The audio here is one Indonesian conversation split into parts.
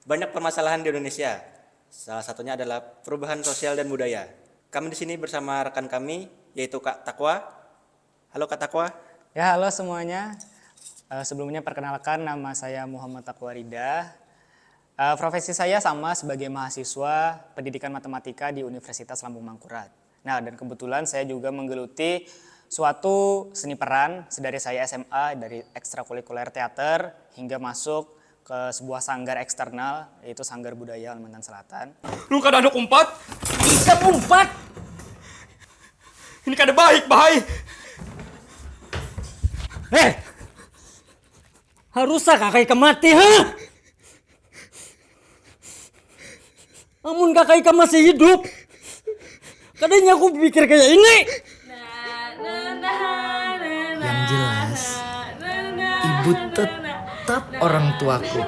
Banyak permasalahan di Indonesia. Salah satunya adalah perubahan sosial dan budaya. Kami di sini bersama rekan kami, yaitu Kak Takwa. Halo Kak Takwa. Ya, halo semuanya. Sebelumnya perkenalkan, nama saya Muhammad Taqwa Rida. Profesi saya sama sebagai mahasiswa pendidikan matematika di Universitas Lambung Mangkurat. Nah, dan kebetulan saya juga menggeluti suatu seni peran sedari saya SMA, dari ekstrakurikuler teater hingga masuk ke sebuah sanggar eksternal, yaitu Sanggar Budaya Kalimantan Selatan. Lu kada ada umpat? Bisa umpat! Ini kada baik. Haruskah kakak mati, ha? Amun kakak masih hidup, kadangnya aku pikir kayak ini. Yang jelas, ibu tetap orang tuaku.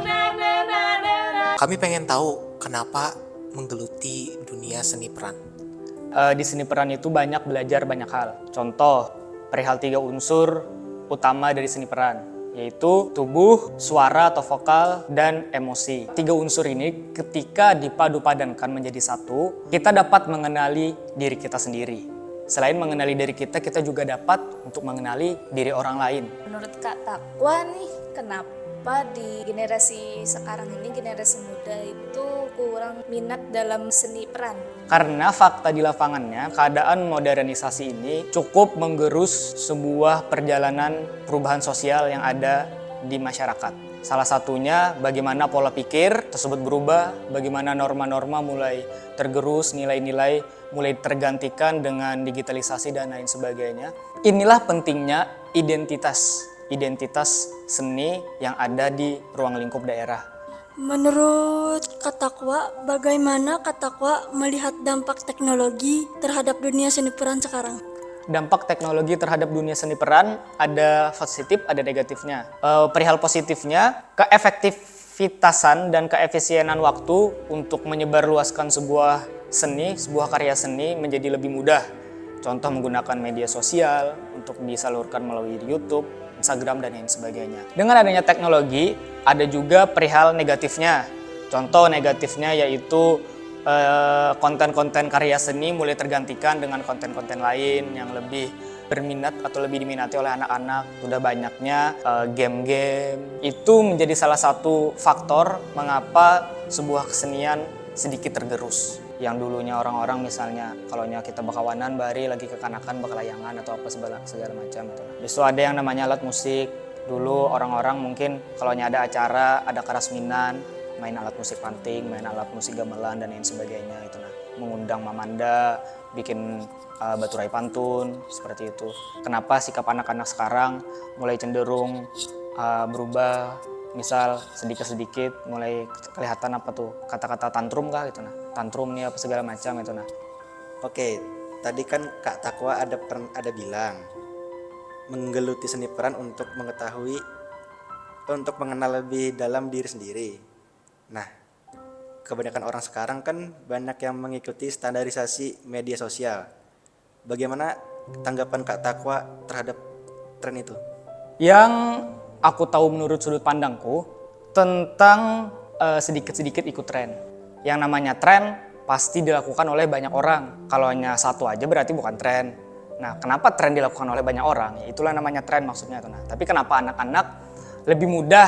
Kami pengen tahu kenapa menggeluti dunia seni peran. Di seni peran itu banyak belajar banyak hal. Contoh, perihal 3 unsur utama dari seni peran, yaitu tubuh, suara atau vokal, dan emosi. 3 unsur ini ketika dipadu-padankan menjadi satu, kita dapat mengenali diri kita sendiri. Selain mengenali diri kita juga dapat untuk mengenali diri orang lain. Menurut Kak Takwa nih, kenapa di generasi sekarang ini, generasi muda itu kurang minat dalam seni peran? Karena fakta di lapangannya, keadaan modernisasi ini cukup menggerus sebuah perjalanan perubahan sosial yang ada di masyarakat. Salah satunya bagaimana pola pikir tersebut berubah, bagaimana norma-norma mulai tergerus, nilai-nilai mulai tergantikan dengan digitalisasi dan lain sebagainya. Inilah pentingnya identitas seni yang ada di ruang lingkup daerah. Menurut Kak Takwa, bagaimana Kak Takwa melihat dampak teknologi terhadap dunia seni peran sekarang? Dampak teknologi terhadap dunia seni peran ada positif, ada negatifnya. Perihal positifnya, keefektivitasan dan keefisienan waktu untuk menyebarluaskan sebuah seni, sebuah karya seni menjadi lebih mudah. Contoh menggunakan media sosial untuk disalurkan melalui YouTube, Instagram, dan lain sebagainya. Dengan adanya teknologi, ada juga perihal negatifnya. Contoh negatifnya yaitu konten-konten karya seni mulai tergantikan dengan konten-konten lain yang lebih berminat atau lebih diminati oleh anak-anak. Sudah banyaknya game-game. Itu menjadi salah satu faktor mengapa sebuah kesenian sedikit tergerus. Yang dulunya orang-orang misalnya kalau kita bakawanan bari lagi kekanakan bakalayangan atau apa segala macam itu. Justru ada yang namanya alat musik. Dulu orang-orang mungkin kalau ada acara, ada karasminan, main alat musik panting, main alat musik gamelan dan lain sebagainya itu. Nah, mengundang mamanda, bikin baturai pantun seperti itu. Kenapa sikap anak-anak sekarang mulai cenderung berubah? Misal sedikit-sedikit mulai kelihatan apa tuh kata-kata tantrum kah gitu nah. Tantrum nih apa segala macam itu nah. Oke, tadi kan Kak Takwa ada bilang menggeluti seni peran untuk mengenal lebih dalam diri sendiri. Nah, kebanyakan orang sekarang kan banyak yang mengikuti standarisasi media sosial. Bagaimana tanggapan Kak Takwa terhadap tren itu? Yang aku tahu menurut sudut pandangku tentang sedikit-sedikit ikut tren. Yang namanya tren pasti dilakukan oleh banyak orang. Kalau hanya satu aja berarti bukan tren. Nah, kenapa tren dilakukan oleh banyak orang? Ya, itulah namanya tren maksudnya itu. Nah, tapi kenapa anak-anak lebih mudah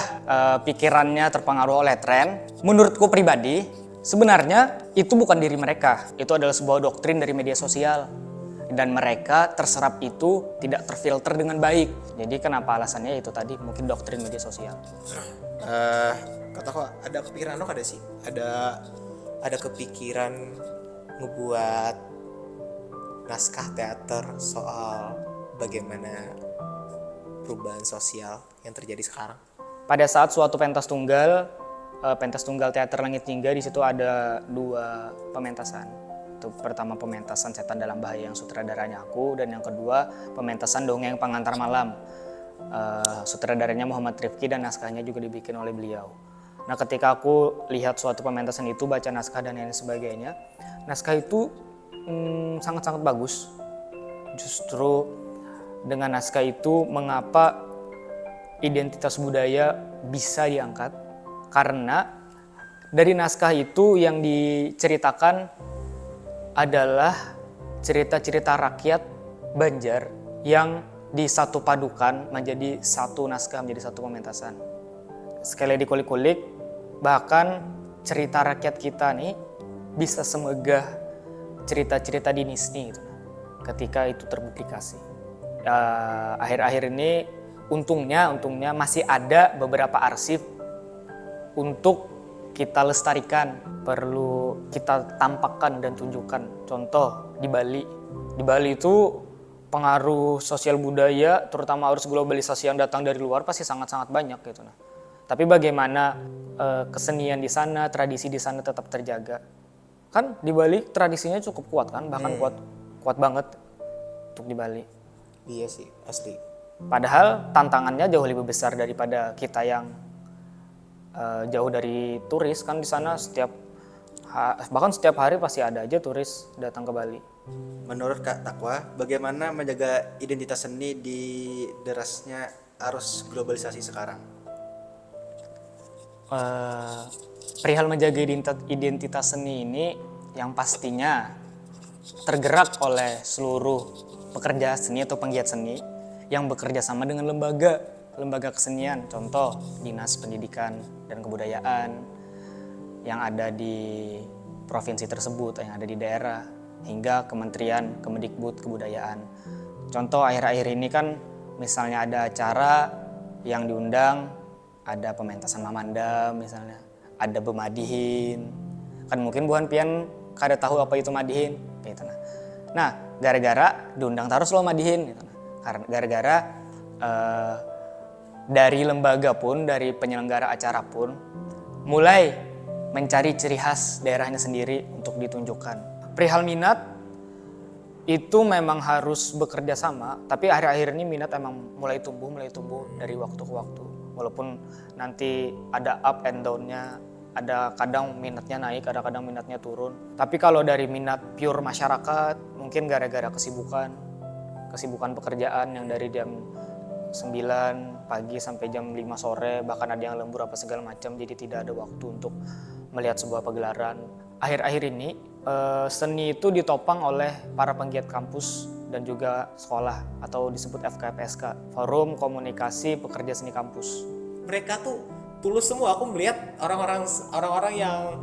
pikirannya terpengaruh oleh tren? Menurutku pribadi, sebenarnya itu bukan diri mereka. Itu adalah sebuah doktrin dari media sosial. Dan mereka terserap itu tidak terfilter dengan baik. Jadi kenapa alasannya itu tadi mungkin doktrin media sosial. Kata kok ada kepikiran lo kada sih? Ada kepikiran ngebuat naskah teater soal bagaimana perubahan sosial yang terjadi sekarang? Pada saat suatu pentas tunggal Teater Langit Tingga, di situ ada 2 pementasan. Itu pertama pementasan Setan Dalam Bahaya yang sutradaranya aku, dan yang kedua pementasan Dongeng Pengantar Malam. Sutradaranya Muhammad Rifki dan naskahnya juga dibikin oleh beliau. Nah, ketika aku lihat suatu pementasan itu, baca naskah dan lain sebagainya, naskah itu sangat-sangat bagus. Justru dengan naskah itu mengapa identitas budaya bisa diangkat, karena Dari naskah itu yang diceritakan adalah cerita-cerita rakyat Banjar yang disatu padukan menjadi satu naskah, menjadi satu pementasan. Sekali dikulik-kulik, bahkan cerita rakyat kita nih bisa semegah cerita-cerita di Disney gitu, ketika itu terpublikasi. Akhir-akhir ini untungnya masih ada beberapa arsip untuk kita lestarikan, perlu kita tampakkan dan tunjukkan. Contoh di Bali. Di Bali itu pengaruh sosial budaya, terutama arus globalisasi yang datang dari luar pasti sangat-sangat banyak gitu. Nah, tapi bagaimana kesenian di sana, tradisi di sana tetap terjaga? Kan di Bali tradisinya cukup kuat kan, bahkan kuat banget untuk di Bali. Iya sih, asli. Padahal tantangannya jauh lebih besar daripada kita yang jauh dari turis kan. Di sana bahkan setiap hari pasti ada aja turis datang ke Bali. Menurut Kak Takwa, bagaimana menjaga identitas seni di derasnya arus globalisasi sekarang? Perihal menjaga identitas seni ini yang pastinya tergerak oleh seluruh pekerja seni atau penggiat seni yang bekerja sama dengan lembaga kesenian, contoh Dinas Pendidikan dan Kebudayaan yang ada di provinsi tersebut, yang ada di daerah, hingga Kementerian Kemendikbud Kebudayaan. Contoh akhir-akhir ini kan misalnya ada acara yang diundang, ada pementasan Mamanda misalnya, ada Bemadihin, kan mungkin buhan pian kada tahu apa itu Madihin gitu. Nah, gara-gara diundang terus lo Madihin gitu. Karena gara-gara dari lembaga pun, dari penyelenggara acara pun mulai mencari ciri khas daerahnya sendiri untuk ditunjukkan. Perihal minat itu memang harus bekerja sama, tapi akhir-akhir ini minat emang mulai tumbuh dari waktu ke waktu. Walaupun nanti ada up and down-nya, ada kadang minatnya naik, kadang-kadang minatnya turun. Tapi kalau dari minat pure masyarakat, mungkin gara-gara kesibukan pekerjaan yang dari jam 9 pagi sampai jam 5 sore, bahkan ada yang lembur apa segala macam, jadi tidak ada waktu untuk melihat sebuah pagelaran. Akhir-akhir ini seni itu ditopang oleh para penggiat kampus dan juga sekolah atau disebut FKPSK, Forum Komunikasi Pekerja Seni Kampus. Mereka tuh tulus semua. Aku melihat orang-orang yang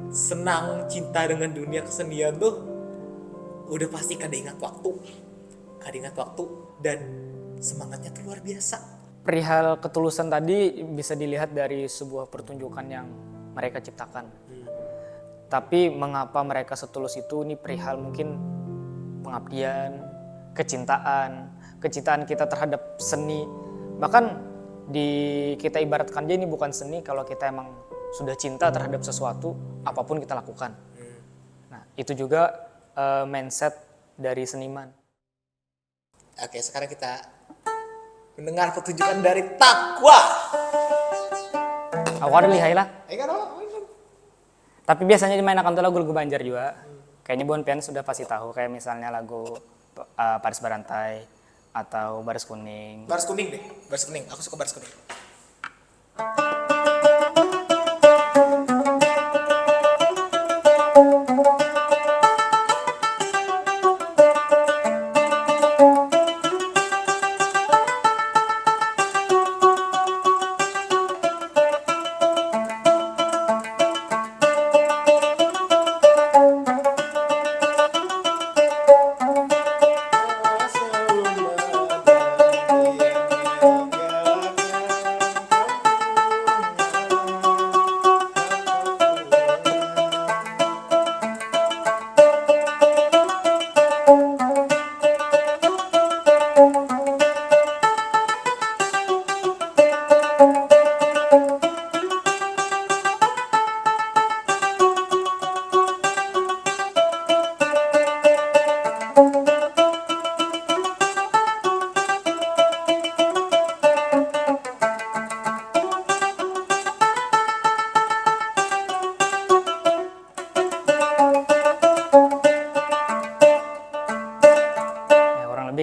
senang cinta dengan dunia kesenian tuh udah pasti kada ingat waktu dan semangatnya tuh luar biasa. Perihal ketulusan tadi bisa dilihat dari sebuah pertunjukan yang mereka ciptakan. Tapi mengapa mereka setulus itu? Ini perihal mungkin pengabdian, kecintaan kita terhadap seni. Bahkan kita ibaratkan aja ini bukan seni kalau kita emang sudah cinta terhadap sesuatu, apapun kita lakukan. Nah, itu juga mindset dari seniman. Oke, sekarang kita mendengar pertunjukan dari Takwa. Aku ada lihai lah. Ayo kan? Tapi biasanya dimainkan tuh lagu Banjar juga. Kayaknya Bon Pian sudah pasti tahu, kayak misalnya lagu Paris Barantai atau Baris Kuning. Baris kuning deh, baris kuning. Aku suka baris kuning.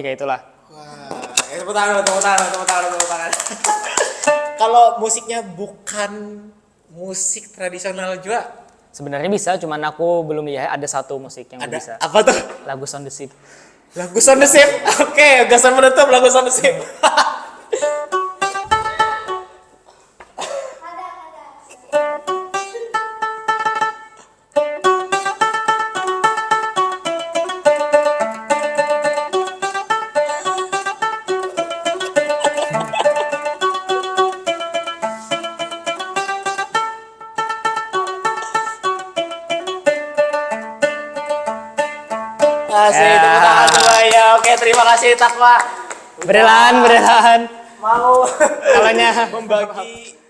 Kayak itulah. Wah, tepuk tangan. Kalau musiknya bukan musik musik tradisional juga? Sebenarnya bisa, cuman aku belum lihat ada satu musik yang Ada bisa. apa tuh? Lagu Sound the Ship. Lagu Sound the Ship. Oke, gasan menutup lagu Sound the Ship. Kasih tepuk tangan semuanya. Oke, terima kasih Takwa. Berelan. Mau Kalanya membagi